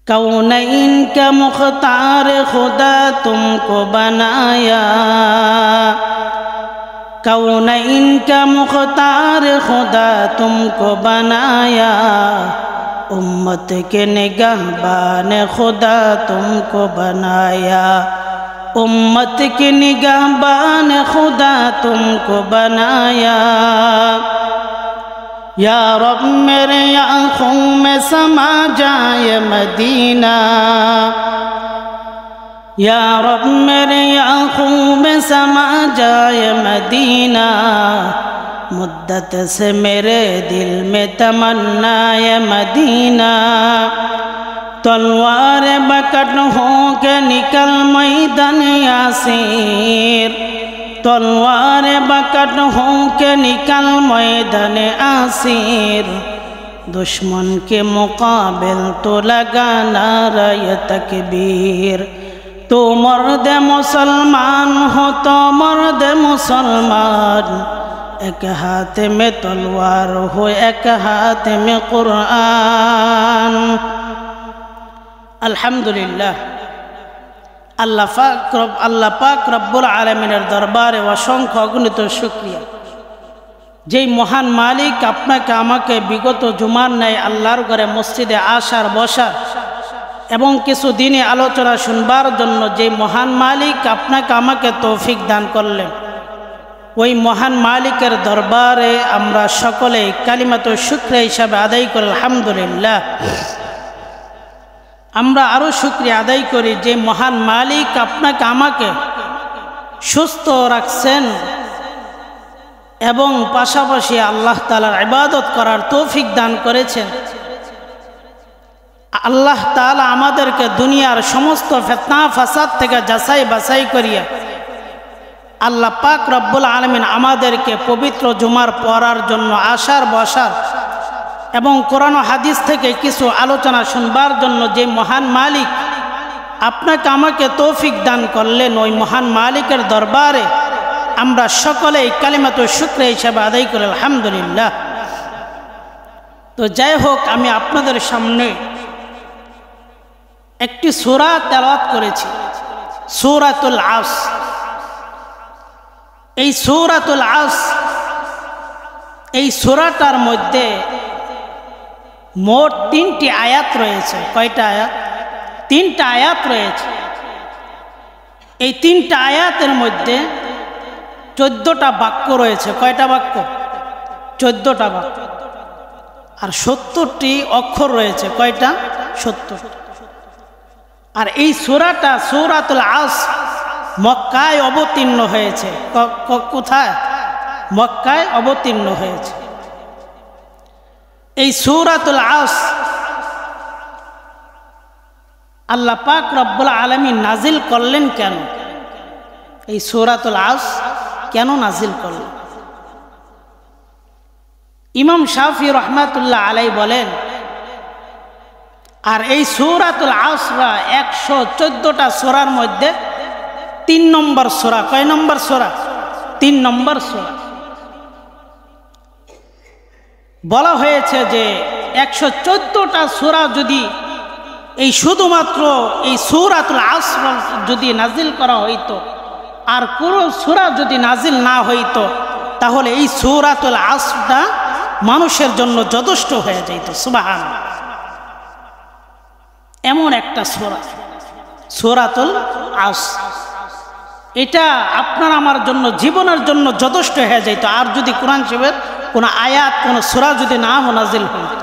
कौनैन का मुख्तार खुदा तुमको बनाया, कौनैन का मुख्तार खुदा तुमको बनाया, उम्मत के निगाहबान खुदा तुमको बनाया, उम्मत के निगाहबान खुदा तुमको बनाया। या रब मेरे आँखों में समा जाए मदीना, या रब मेरे आँखों में समा जाए मदीना, मुद्दत से मेरे दिल में तमन्ना है मदीना। तलवार बकट हो के निकल मैदान यासीर, तलवार बकट हो के निकल मैदान आसीर, दुश्मन के मुकाबिल तो लगा नारे तकबीर। तो मर्द मुसलमान हो तो मर्द मुसलमान, एक हाथ में तलवार हो एक हाथ में कुरान। अल्हम्दुलिल्लाह, আল্লাহ পাক রব্বুল আলামিনের দরবারে অসংখ্য অগণিত শুকরিয়া। যেই মহান মালিক আপনাকে আমাকে বিগত জুমার ন্যায় আল্লাহর ঘরে মসজিদে আসার বসার এবং কিছু দিনে আলোচনা শুনবার জন্য যেই মহান মালিক আপনাকে আমাকে তৌফিক দান করলেন, ওই মহান মালিকের দরবারে আমরা সকলেই কালিমাতু শুকরিয়া হিসাবে আদায় করি আলহামদুলিল্লাহ। আমরা আরও শুকরিয়া আদায় করি যে মহান মালিক আপনাকে আমাকে সুস্থ রাখছেন এবং পাশাপাশি আল্লাহ তাআলার ইবাদত করার তৌফিক দান করেছেন। আল্লাহ তাআলা আমাদেরকে দুনিয়ার সমস্ত ফিতনা ফাসাদ থেকে যাচাই বাছাই করিয়া আল্লাহ পাক রব্বুল আলামিন আমাদেরকে পবিত্র জুমার পড়ার জন্য আসার বসার এবং কোরআন ও হাদিস থেকে কিছু আলোচনা শুনবার জন্য যে মহান মালিক আপনাকে আমাকে তৌফিক দান করলেন, ওই মহান মালিকের দরবারে আমরা সকলেই কালিমাতু শুকরিয়া হিসাবে আদায় করি আলহামদুলিল্লাহ। তো যাই হোক, আমি আপনাদের সামনে একটি সূরা তেলাওয়াত করেছি, সূরাতুল আসর। এই সূরাতুল আসর, এই সূরাটার মধ্যে মোট 3টি আয়াত রয়েছে। কয়টা আয়াত? 3টা আয়াত রয়েছে। এই 3টা আয়াতের মধ্যে 14টা বাক্য রয়েছে। কয়টা বাক্য? 14টা বাক্য। আর 70টি অক্ষর রয়েছে। কয়টা? 70। আর এই সূরাটা সূরাতুল আসর মক্কায় অবতীর্ণ হয়েছে। কোথায়? মক্কায় অবতীর্ণ হয়েছে। এই সূরাতুল আসর আল্লাহ পাক রব্বুল আলামিন নাজিল করলেন কেন? এই সূরাতুল আসর কেন নাজিল করলেন? ইমাম শাফি রাহমাতুল্লাহ আলাইহি বলেন, আর এই সূরাতুল আসর 114টা সূরার মধ্যে 3 নম্বর সূরা। কয় নম্বর সূরা? 3 নম্বর সূরা। বলা হয়েছে যে 114টা সূরা যদি এই শুধুমাত্র এই সূরাতুল আসর যদি নাজিল করা হইতো, আর কোনো সূরা যদি নাজিল না হইতো, তাহলে এই সূরাতুল আসরটা মানুষের জন্য যথেষ্ট হয়ে যেত। সুবহানাল্লাহ, এমন একটা সূরা সূরাতুল আসর, এটা আপনার আমার জন্য জীবনের জন্য যথেষ্ট হয়ে যেত। আর যদি কোরআন শরীফের কোন আয়াত কোন সূরা যদি না নাজিল হইত।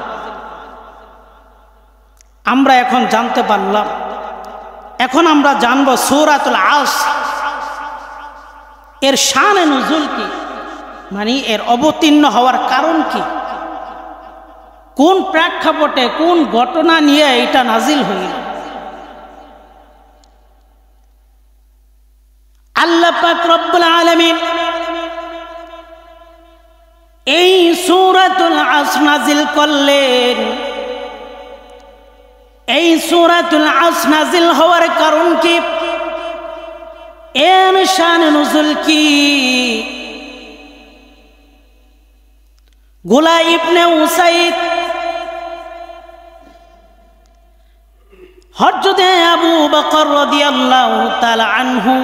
আমরা এখন জানতে পারলাম, এখন আমরা জানব সূরাতুল আসর এর শানে নুজুল কি, মানে এর অবতীর্ণ হওয়ার কারণ কি, কোন প্রেক্ষাপটে কোন ঘটনা নিয়ে এটা নাজিল হইল। আল্লাহ পাক রব্বুল আলামিন এই সূরাতুল আসর নাজিল করলেন। এই সূরাতুল আসর নাজিল হওয়ার কারণ কি, এর শান নুজুল কি? গুলা ইবনে উসাইদ হযরতে আবু বকর রাদিয়াল্লাহু তাআলা আনহু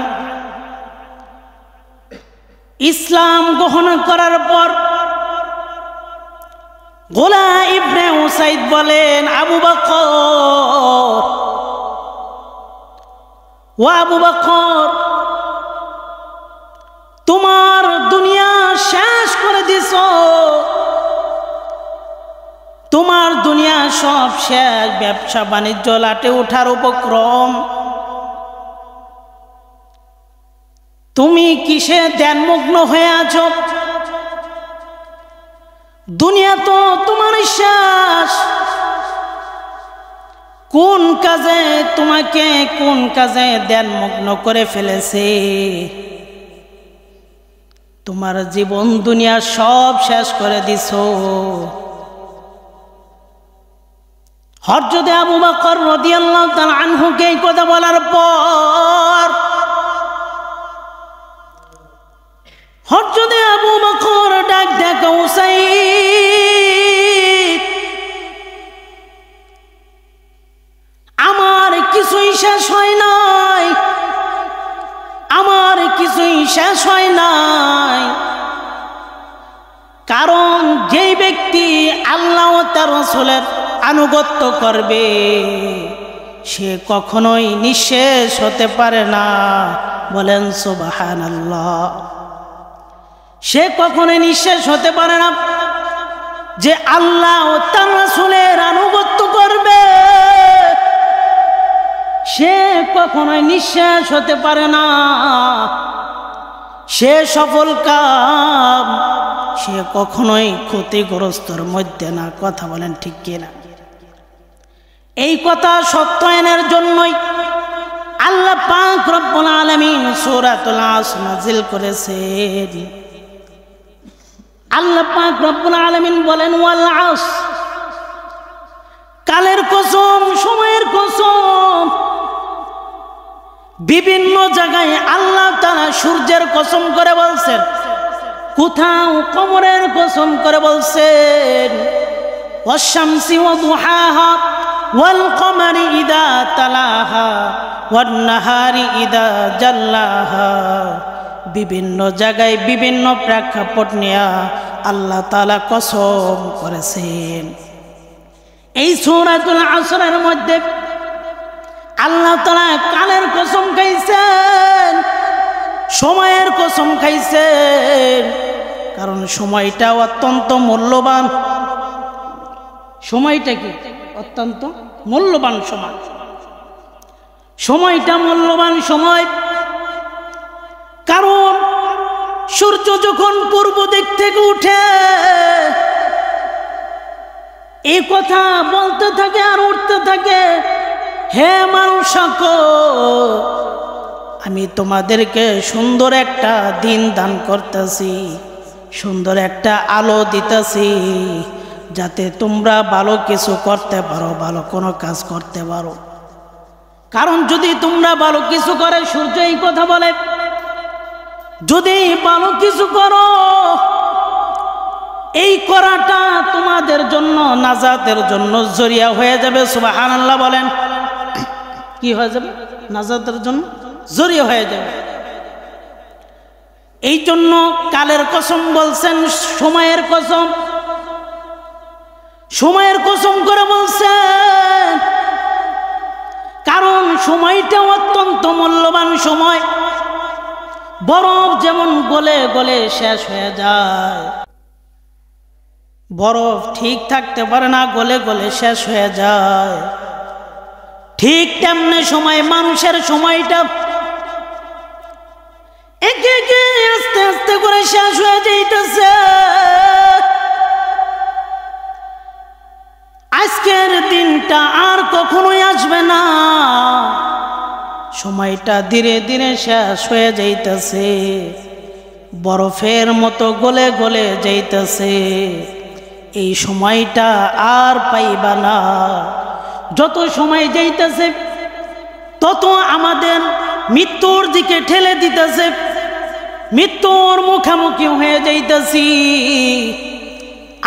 ইসলাম গ্রহণ করার পর গোলা ইবনে উসাইদ বলেন, আবু বকর, ও আবু বকর, তোমার দুনিয়া শেষ করে দিছো, তোমার দুনিয়া সব শেষ, ব্যবসা বাণিজ্য লাটে ওঠার উপক্রম, তুমি কিসে ধ্যানমগ্ন হয়ে আছো? দুনিয়া তো তোমার শেষ, কোন কাজে তোমাকে কোন কাজে ধ্যানমগ্ন করে ফেলেছে? তোমার জীবন দুনিয়া সব শেষ করে দিছো। হযরত আবু বকর রাদিয়াল্লাহু তাআলা আনহুকে এই কথা বলার পর হযরত আবু বকর ডাক দেখো, উসাইদ, আমার কিছুই শেষ হয় নাই, আমার কিছুই শেষ হয় নাই। কারণ যেই ব্যক্তি আল্লাহ ও তার রাসূলের আনুগত্য করবে সে কখনোই নিঃশেষ হতে পারে না। বলেন সুবহানাল্লাহ। সে কখনোই নিঃশেষ হতে পারে না। যে আল্লাহ ও তার রাসূলের আনুগত্য করবে সে কখনোই নিঃশেষ হতে পারে না। সে সফল কাম, সে কখনোই ক্ষতিগ্রস্তর মধ্যে না। কথা বলেন ঠিক কিনা? এই কথা সত্যায়নের জন্যই আল্লাহ পাক রব্বুল আলামিন সূরাতুল আসর নাযিল করেছেন। আল্লাহ পাক রব্বুল আলামিন বলেন, ওয়াল আসর, কালের কসম, সময়ের কসম। বিভিন্ন জায়গায় আল্লাহ তাআলা সূর্যের কসম করে বলছেন, কোথাও কমরের কসম করে বলছেন, ওয়াশ-শামসি ওয়া দুহাহা ওয়াল কমারি ইযা তালাহা ওয়ান নাহারি ইযা জাল্লাহা। বিভিন্ন জায়গায় বিভিন্ন প্রেক্ষাপট নিয়ে আল্লাহ তাআলা কসম করেছেন। এই সূরাতুল আসরের মধ্যে আল্লাহ তাআলা কালের কসম খাইছেন, সময়ের কসম খাইছেন। কারণ সময়টা অত্যন্ত মূল্যবান। সময়টা কি? অত্যন্ত মূল্যবান সময়। সময়টা মূল্যবান সময়। কারণ সূর্য যখন পূর্ব দিক থেকে উঠে এই কথা বলতে থাকে আর উঠতে থাকে, হে মানুষ, আমি তোমাদেরকে সুন্দর একটা দিন দান করতেছি, সুন্দর একটা আলো দিতেছি, যাতে তোমরা ভালো কিছু করতে পারো, ভালো কোনো কাজ করতে পারো। কারণ যদি তোমরা ভালো কিছু করে, সূর্য এই কথা বলে, যদি ভালো কিছু করো, এই করাটা তোমাদের জন্য নাজাতের জন্য জরিয়া হয়ে যাবে। সুবহানাল্লাহ বলেন। কি হয়ে যাবে? নাজাতের জন্য জরিয়া হয়ে যাবে। এই জন্য কালের কসম বলছেন, সময়ের কসম, সময়ের কসম করে বলছেন। কারণ সময়টা অত্যন্ত মূল্যবান সময়। বরফ যেমন গলে গলে শেষ হয়ে যায়, বরফ ঠিক থাকতে পারে না, গলে গলে শেষ হয়ে যায়, ঠিক তেমনি সময় মানুষের সময়টা একে একে আস্তে আস্তে করে শেষ হয়ে যাইতেছে। আজকের দিনটা আর কখনোই আসবে না। সময়টা ধীরে ধীরে শেষ হয়ে যাইতেছে, বরফের মতো গলে গলে যাইতেছে। এই সময়টা আর পাইবা না। যত সময় যাইতেছে তত আমাদের মৃত্যুর দিকে ঠেলে দিতেছে, মৃত্যুর মুখোমুখি হয়ে যাইতেছি।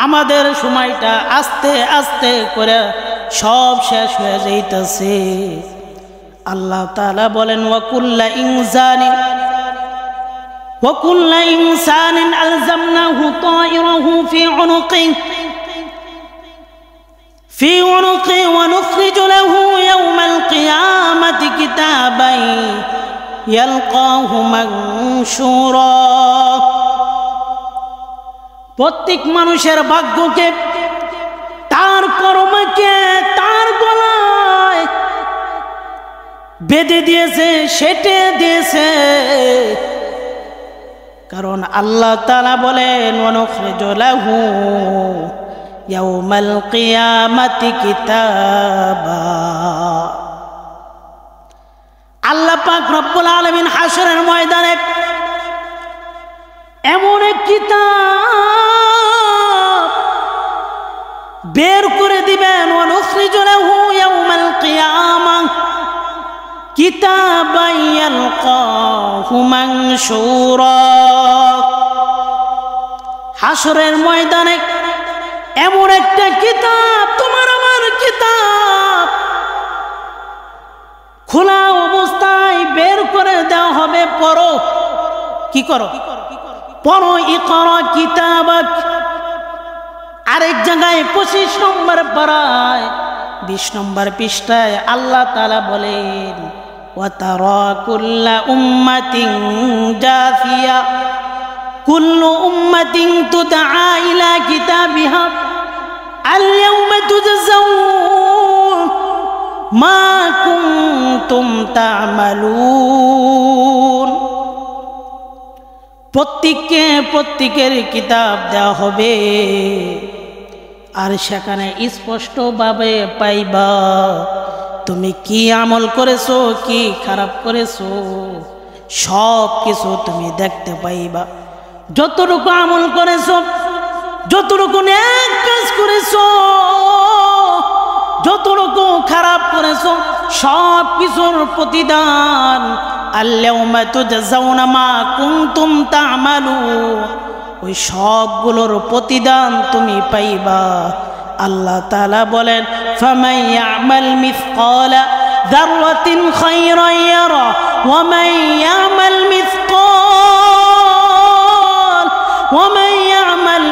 আমাদের সময়টা আস্তে আস্তে করে সব শেষ হয়ে যাইতেছে। আল্লাহ তাআলা বলেন وكل إنسان ألزمناه طائره في عنقه ونخرج له يوم القيامة كتابا يلقاه منشورا। প্রত্যেক মানুষের ভাগ্যকে, তার কর্মকে তার গলায় বেঁধে দিয়েছে, সেটে দিয়েছে। কারণ আল্লাহ তাআলা বলেন ওয়ানুখরিজু লাহু ইয়াউমাল কিয়ামাতি কিতাবা। আল্লাহ পাক রব্বুল আলামিন হাশরের ময়দানে এমন এক কিতাব বের করে দিবেন, ওয়ানুখরিজু লাহু ইয়াউমাল কিয়ামাহ কিতাবান ইয়ালকাহু মানশুরা। হাশরের ময়দানে এমন একটা কিতাব, তোমার আমার কিতাব, খোলা অবস্থায় বের করে দেওয়া হবে। পড়ো, কি করো? পড়ো, ইকরা কিতাবাক। আরেক জায়গায় 25 নম্বর পারায় 20 নম্বর পৃষ্ঠায় আল্লাহ তাআলা বলেন ওয়াতারা কুল্লা উম্মাতিন জাফিয়া কুল্লু উম্মাতিন তুদআ ইলা কিতাবিহা আল ইয়াওমা তুজজাউন মা কুনতুম তা'মালুন। প্রত্যেকের কিতাব দেওয়া হবে, আর সেখানে স্পষ্টভাবে পাইবা তুমি কি আমল করেছো, কি খারাপ করেছো, সব কিছু তুমি দেখতে পাইবা। যতটুকু আমল করেছো, যতটুকু নেক কাজ করেছো, যতটুকু খারাপ করেছো, সব কিছুর প্রতিদান আল-ইয়াওমা তুজজাউনা মা কুনতুম তা'মালুন, ওই সবগুলোর প্রতিদান তুমি পাইবা। আল্লাহ তাআলা বলেন ফামান ইয়ামাল মিসকালা যাররাতিন খায়রান ইয়ারা ওয়া মান ইয়ামাল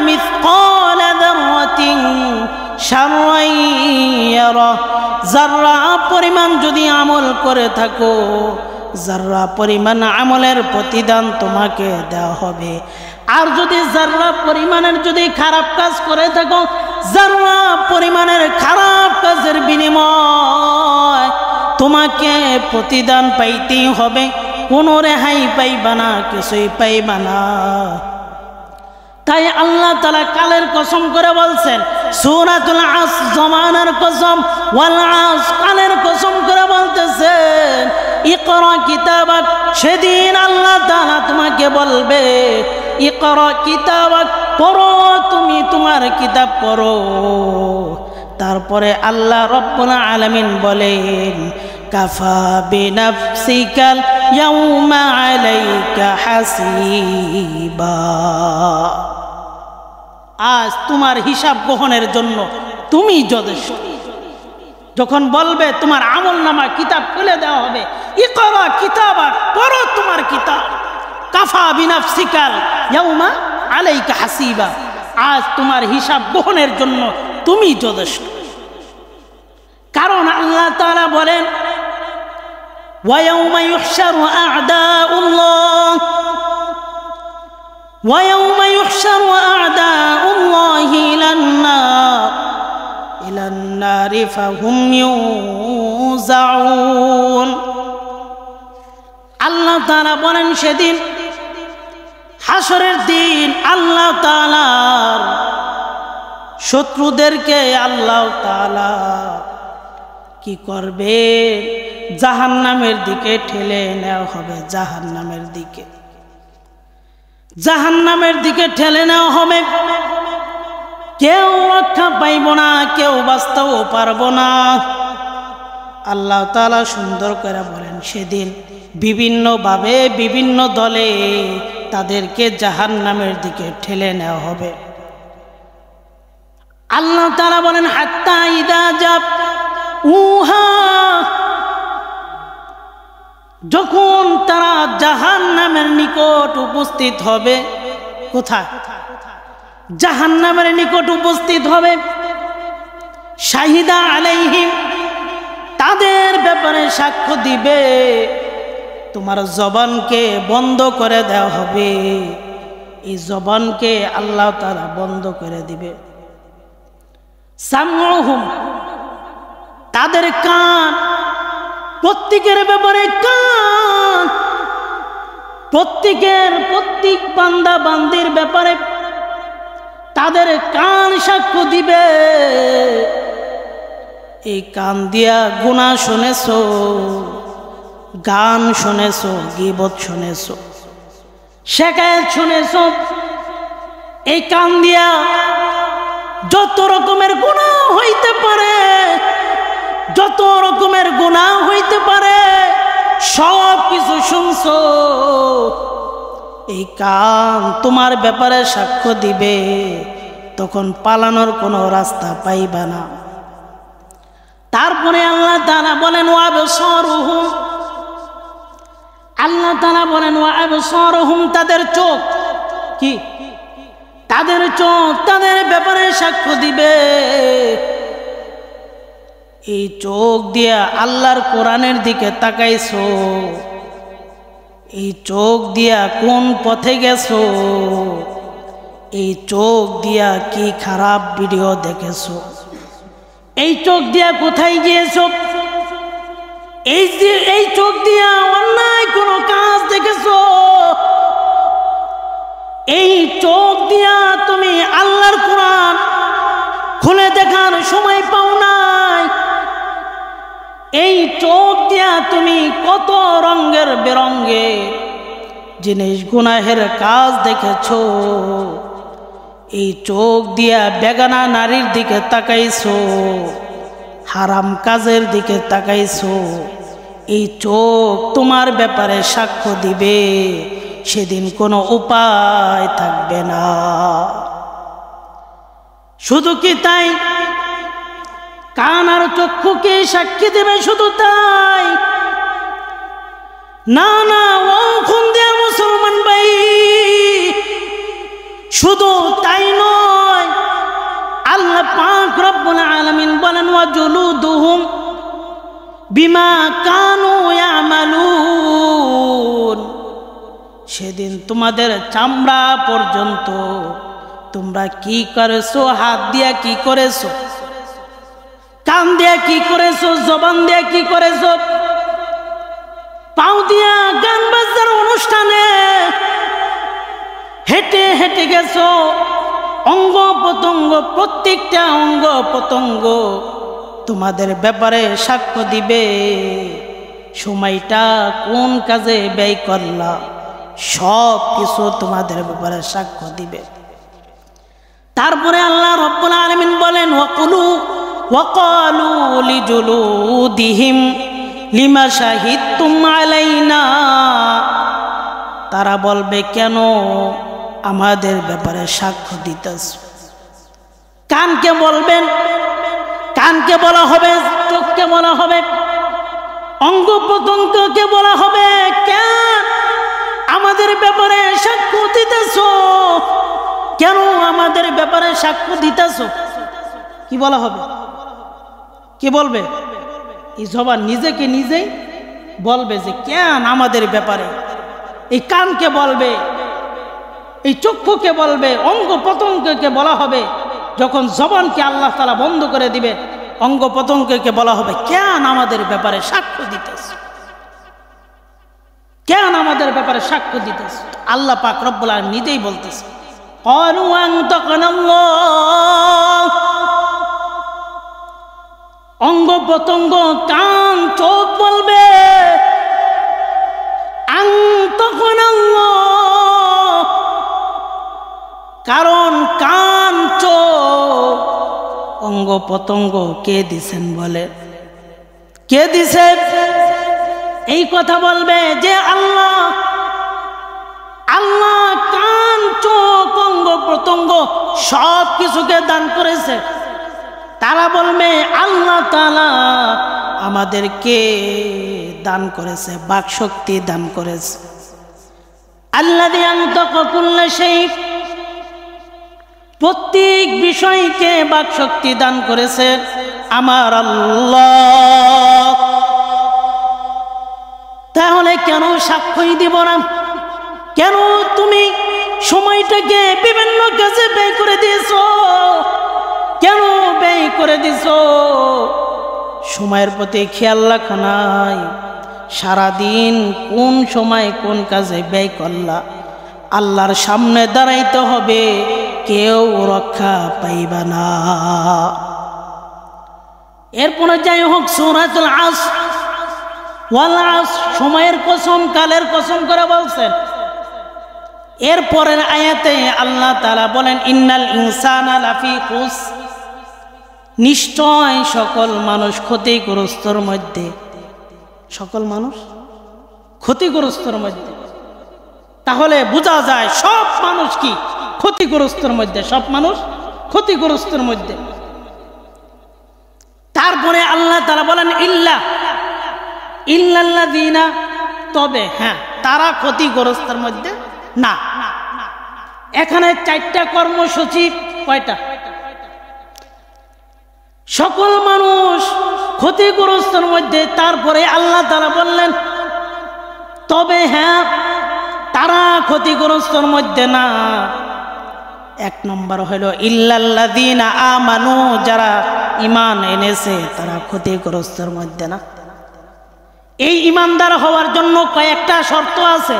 মিসকালা যাররাতিন শাররান ইয়ারা। যাররা পরিমাণ যদি আমল করে থাকো, যাররা পরিমাণ আমলের প্রতিদান তোমাকে দেওয়া হবে। আর যদি যাররা পরিমাণের যদি খারাপ কাজ করে থাকো, যাররা পরিমাণের খারাপ কাজের বিনিময় তোমাকে প্রতিদান পাইতেই হবে, কোনো রেহাই পাইবা না, কিছুই পাইবা না। তাই আল্লাহ তাআলা কালের কসম করে বলছেন, সূরাতুল আসর, জমানার কসম, ওয়াল আসর, কালের কসম করে বলতেছেন ইকরা কিতাবাক। সেদিন আল্লাহ তাআলা তোমাকে বলবে ইকরা কিতাবাক, পড়ো, তুমি তোমার কিতাব পড়ো। তারপরে আল্লাহ রব্বুল আলামিন বলেন কাফা বিনাফসিকাল ইয়াউমা আলাইকা হাসিবা। আজ তোমার হিসাব গ্রহণের জন্য তুমি যথেষ্ট। যখন বলবে তোমার আমলনামা কিতাব খুলে দেওয়া হবে, ইকরা কিতাবাক, পড়ো তোমার কিতাব, কাফা বিনাফসিকাল ইয়াউমা আলাইকা হাসিবা। আজ তোমার হিসাব গ্রহণের জন্য তুমি যথেষ্ট। কারণ আল্লাহ তাআলা বলেন ওয়ায়াউমা ইউহশারু আ'দাউল্লাহ ويوم يحشر أعداء الله إلى النار فهم يوزعون। আল্লাহ তাআলা বলেন সেদিন, হাসরের দিন, আল্লাহ তাআলার শত্রুদেরকে আল্লাহ তাআলা কি করবে? জাহান্নামের দিকে ঠেলে নেওয়া হবে। জাহান্নামের দিকে, জাহান্নামের দিকে ঠেলে নেওয়া হবে। কেউ রক্ষা পাইব না, কেউ বাঁচতেও পারব না। আল্লাহ তাআলা সুন্দর করে বলেন সেদিন বিভিন্নভাবে বিভিন্ন দলে তাদেরকে জাহান্নামের দিকে ঠেলে নেওয়া হবে। আল্লাহ তাআলা বলেন হাত্তা ইদা উহা, যখন তারা জাহান্নামের নিকট উপস্থিত হবে, কোথায়? জাহান্নামের নিকট উপস্থিত হবে। শাহিদা আলাইহিম, তাদের ব্যাপারে সাক্ষ্য দিবে। তোমার জবানকে বন্ধ করে দেওয়া হবে, এই জবানকে আল্লাহ তাআলা বন্ধ করে দিবে। সামউহুম, তাদের কান, প্রত্যেকের ব্যাপারে কান, প্রত্যেক বান্দা বান্দির ব্যাপারে তাদের কান সাক্ষ্য দিবে। এই কান দিয়া গুনাহ শুনেছো, গান শুনেছো, গীবত শুনেছো, শিকায়ত শুনেছো। এই কান দিয়া যত রকমের গুনাহ হইতে পারে, যত রকমের গুনাহ হইতে পারে, সব কিছু শুনছো। এই কান তোমার ব্যাপারে সাক্ষ্য দিবে, তখন পালানোর কোনো রাস্তা পাইবা না। তারপরে আল্লাহ তাআলা বলেন ওয়াবসারুহুম, আল্লাহ তাআলা বলেন ওয়াবসারুহুম, তাদের চোখ, কি? তাদের চোখ তাদের ব্যাপারে সাক্ষ্য দিবে। এই চোখ দিয়া আল্লাহর কোরআনের দিকে তাকাইছো, এই চোখ দিয়া কোন পথে গেছো, এই চোখ দিয়া কি খারাপ ভিডিও দেখেছো, এই চোখ দিয়া কোথায় গিয়েছো, এই চোখ দিয়া অন্যায় কোনো কাজ দেখেছো, এই চোখ দিয়া তুমি আল্লাহর কোরআন খুলে দেখার সময় পাও নাই, এই চোখ দিয়া তুমি কত রঙের বেরঙে জিনিস গুনাহের কাজ দেখেছো, এই চোখ দিয়া বেগানা নারীর দিকে তাকাইছো, হারাম কাজের দিকে তাকাইছো। এই চোখ তোমার ব্যাপারে সাক্ষ্য দিবে, সেদিন কোনো উপায় থাকবে না। শুধু কি তাই? কান আর চক্ষুকে সাক্ষী দেবে, শুধু তাই না, না ও খুন্দিয়া মুসলমান ভাই, শুধু তাই নয়, আল্লাহ পাক রব্বুল আলামিন বলেন ওয়াজুলুদুহুম বিমা কানু ইয়ামালুন, সেদিন তোমাদের চামড়া পর্যন্ত তোমরা কি করেছো, হাত দিয়া কি করেছো, কান দিয়া কি করেছো, জবান দিয়া কি করেছো, পাও দিয়া গান বাজনার অনুষ্ঠানে হেঁটে হেঁটে গেছো, অঙ্গ প্রত্যঙ্গ, প্রত্যেকটা অঙ্গ প্রত্যঙ্গ তোমাদের ব্যাপারে সাক্ষ্য দিবে। সময়টা কোন কাজে ব্যয় করলা, সব কিছু তোমাদের ব্যাপারে সাক্ষ্য দিবে। তারপরে আল্লাহ রব্বুল আলামিন বলেন ওয়াকালু লিজুলুদিহিম লিমা শাহিদতুম আলাইনা, তারা বলবে কেন আমাদের ব্যাপারে সাক্ষ্য দিতেছ। কানকে বলবেন, কানকে বলা হবে, চোখকে বলা হবে, অঙ্গ প্রত্যঙ্গকে বলা হবে, কেন আমাদের ব্যাপারে সাক্ষ্য দিতেছ, কেন আমাদের ব্যাপারে সাক্ষ্য দিতেছ। কি বলা হবে? কি বলবে? এই জবান নিজেকে নিজেই বলবে যে কেন আমাদের ব্যাপারে। এই কানকে বলবে, এই চক্ষুকে বলবে, অঙ্গ প্রত্যঙ্গকে বলা হবে। যখন জবানকে আল্লাহ তাআলা বন্ধ করে দিবে, অঙ্গ প্রত্যঙ্গকে বলা হবে কেন আমাদের ব্যাপারে সাক্ষ্য দিতেছ, কেন আমাদের ব্যাপারে সাক্ষ্য দিতেছ। আল্লাহ পাক রব্বুল আলামিন নিজেই বলতেছে ক্বালু আনতাকানাল্লাহ, অঙ্গ প্রত্যঙ্গ, কান চোখ বলবে আনতাকানাল্লাহ, কারণ কান চোখ অঙ্গ প্রত্যঙ্গ কে দিছেন বলে, কে দিছে? এই কথা বলবে যে আল্লাহ। আল্লাহ কান চোখ অঙ্গ প্রত্যঙ্গ সব কিছুকে দান করেছে। তারা বলবে আল্লাহ তাআলা আমাদেরকে দান করেছে, বাকশক্তি দান করেছে। আল্লাযী আনতাকা কুল্লা শাই, প্রত্যেক বিষয়কে বাকশক্তি দান করেছে আমার আল্লাহ। তাহলে কেন সাক্ষ্যই দিব না? কেন তুমি সময়টাকে বিভিন্ন কাজে ব্যয় করে দিয়েছো? কেন ব্যয় করে দিছো? সময়ের প্রতি খেয়াল রাখো নাই? সারাদিন কোন সময় কোন কাজে ব্যয় করলা? আল্লাহর সামনে দাঁড়াইতে হবে, কেউ রক্ষা পাইবা না। এরপরে যাই হোক, সূরাতুল আসর, ওয়াল আসর, সময়ের কসম, কালের কসম করে বলছেন। এরপরের আয়াতে আল্লাহ তাআলা বলেন ইন্নাল ইনসানা লাফি খুসর, নিশ্চয় সকল মানুষ ক্ষতিগ্রস্তর মধ্যে। সকল মানুষ ক্ষতিগ্রস্তর মধ্যে। তাহলে বোঝা যায় সব মানুষ কি ক্ষতিগ্রস্তর মধ্যে, সব মানুষ ক্ষতিগ্রস্তর মধ্যে। তারপরে আল্লাহ তাআলা বলেন ইল্লাল্লাযীনা, তবে হ্যাঁ তারা ক্ষতিগ্রস্তর মধ্যে না। এখানে 4টা কর্মসূচি। কয়টা? সকল মানুষ ক্ষতিগ্রস্তর মধ্যে। তারপরে আল্লাহ তাআলা বললেন তবে হ্যাঁ তারা ক্ষতিগ্রস্তর মধ্যে না। 1 নম্বর হলো ইল্লাল্লাযীনা আমানু, যারা ঈমান এনেছে তারা ক্ষতিগ্রস্তর মধ্যে না। এই ঈমানদার হওয়ার জন্য কয়েকটা শর্ত আছে,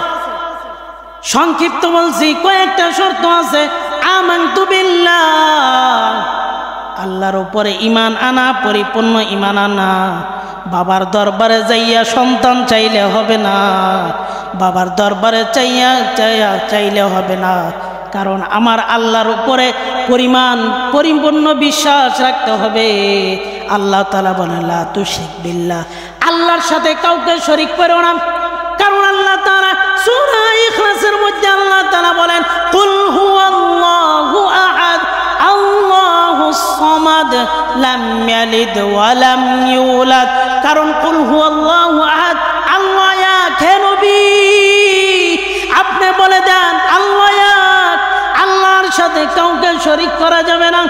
সংক্ষিপ্ত বলছি, কয়েকটা শর্ত আছে। আমানতু বিল্লাহ, আল্লাহর উপরে ঈমান আনা, পরিপূর্ণ ঈমান আনা। বাবার দরবারে যাইয়া সন্তান চাইলে হবে না, বাবার দরবারে চাইলে হবে না। কারণ আমার আল্লাহর উপরে পরিপূর্ণ বিশ্বাস রাখতে হবে। আল্লাহ তাআলা বলেন লা তুশরিক বিল্লাহ, আল্লাহর সাথে কাউকে শরীক করো না। কারণ আল্লাহ তাআলা সূরা ইখলাসের মধ্যে আল্লাহ তাআলা বলেন কুল হুয়াল্লাহু আহাদ আল্লাহুস সামাদ লাম ইয়ালিদ ওয়া লাম ইউলাদ। কারণ কুল হুয়াল্লাহু আহাদ, আল্লাহ এক। হে নবী আপনি বলে দেন আল্লাহ এক, আল্লাহর সাথে কাউকে শরীক করা যাবে না।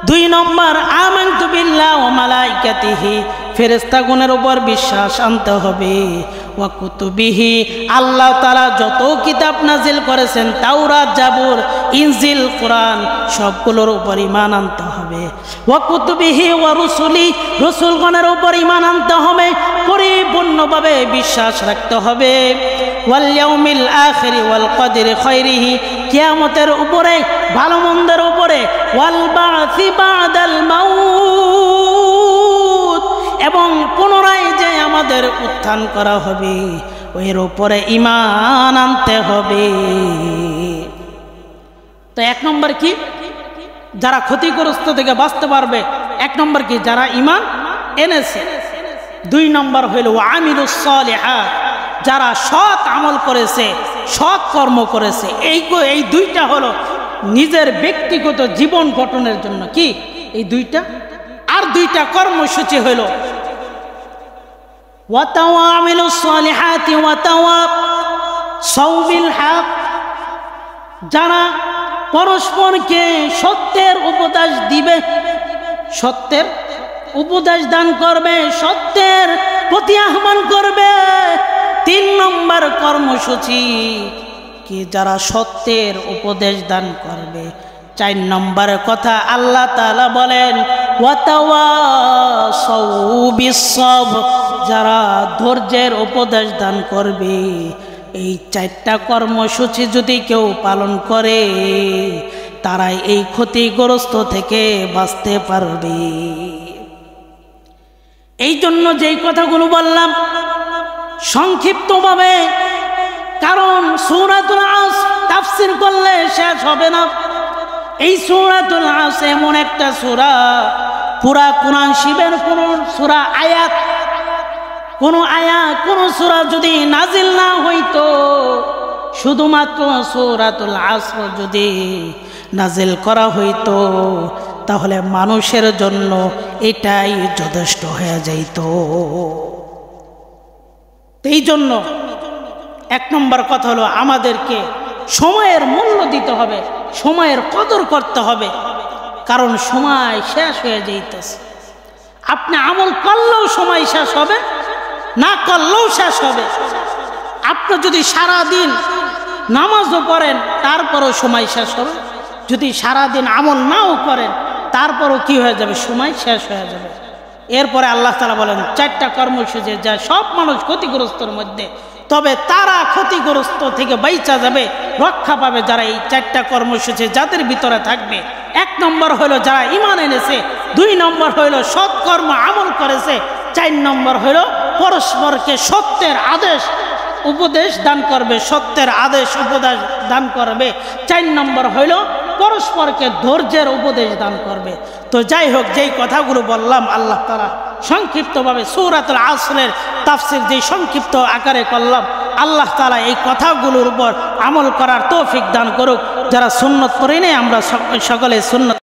2 নম্বর আমানতু বিল্লাহি ওয়া মালাইকাতিহি, ফেরেশতাগণের উপর বিশ্বাস আনতে হবে। ওয়া কুতুবিহি, আল্লাহ তাআলা যত কিতাব নাজিল করেছেন, তাওরাত, জাবুর, ইনজিল, কোরআন, সবগুলোর উপর ঈমান আনতে হবে। ওয়া কুতুবিহি ওয়া রুসুলি, রাসূলগণের উপর ঈমান আনতে হবে, পরিপূর্ণভাবে বিশ্বাস রাখতে হবে। ওয়াল ইয়াউমিল আখির ওয়াল কদরি খায়রিহি, কিয়ামতের উপরে, ভালো মন্দের উপরে। ওয়াল বা'সি বা'দাল মাউত, এবং পুনরায় যে আমাদের উত্থান করা হবে এর উপরে ঈমান আনতে হবে। তো 1 নম্বর কি? যারা ক্ষতিগ্রস্ত থেকে বাঁচতে পারবে। 1 নম্বর কি? যারা ঈমান এনেছে। 2 নম্বর হইল আমিলুস সালিহাত, যারা সৎ আমল করেছে, সৎ কর্ম করেছে। এই 2টা হলো নিজের ব্যক্তিগত জীবন গঠনের জন্য। কি এই 2টা? আর 2টা কর্মসূচি হইল ওয়াতাওয়ামিলুস সালিহাতি ওয়াতাওয়াসাউ বিল হক, যারা পরস্পরকে সত্যের উপদেশ দিবে, সত্যের উপদেশ দান করবে, সত্যের প্রতি আহ্বান করবে। 3 নম্বর কর্মসূচি কি? যারা সত্যের উপদেশ দান করবে। 4 নম্বরের কথা আল্লাহ তাআলা বলেন ওয়াতাওয়াসাউ বিস সবর, যারা ধৈর্যের উপদেশ দান করবে। এই 4টা কর্মসূচি যদি কেউ পালন করে, তারাই এই ক্ষতিগ্রস্ত থেকে বাঁচতে পারবে। এই জন্য যেই কথাগুলো বললাম সংক্ষিপ্তভাবে, কারণ সূরাতুল আসর তাফসীর করলে শেষ হবে না। এই সূরাতুল আসর এমন একটা সূরা, পুরা কোরআন শিবের কোন সূরা আয়াত, কোন সূরা যদি নাজিল না হইতো, শুধুমাত্র সূরাতুল আসর যদি নাজিল করা হইতো, তাহলে মানুষের জন্য এটাই যথেষ্ট হয়ে যাইত। এই জন্য এক নম্বর কথা হলো আমাদেরকে সময়ের মূল্য দিতে হবে, সময়ের কদর করতে হবে, কারণ সময় শেষ হয়ে যাইতেছে। আপনি আমল করলেও সময় শেষ হবে, না করলেও শেষ হবে। আপনি যদি সারাদিন নামাজও পড়েন তারপরও সময় শেষ হবে, যদি সারাদিন আমল নাও করেন তারপরও কি হয়ে যাবে, সময় শেষ হয়ে যাবে। এরপরে আল্লাহ তাআলা বলেন 4টা কর্মসূচি যা সব মানুষ ক্ষতিগ্রস্তর মধ্যে, তবে তারা ক্ষতিগ্রস্ত থেকে বাইচা যাবে, রক্ষা পাবে যারা এই 4টা কর্মসূচি যাদের ভিতরে থাকবে। 1 নম্বর হলো যারা ঈমান এনেছে, 2 নম্বর হলো সৎকর্ম আমল করেছে, 4 নম্বর হলো পরস্পরকে সত্যের আদেশ উপদেশ দান করবে, সত্যের আদেশ উপদেশ দান করবে, 4 নম্বর হলো পরস্পরকে ধৈর্যের উপদেশ দান করবে। তো যাই হোক, যেই কথাগুলো বললাম আল্লাহ তাআলা সংক্ষিপ্তভাবে সূরাতুল আসরের তাফসীর যেই সংক্ষিপ্ত আকারে করলাম, আল্লাহ তাআলা এই কথাগুলোর উপর আমল করার তৌফিক দান করুক। যারা সুন্নত পড়ি নাই আমরা সকলে সুন্নত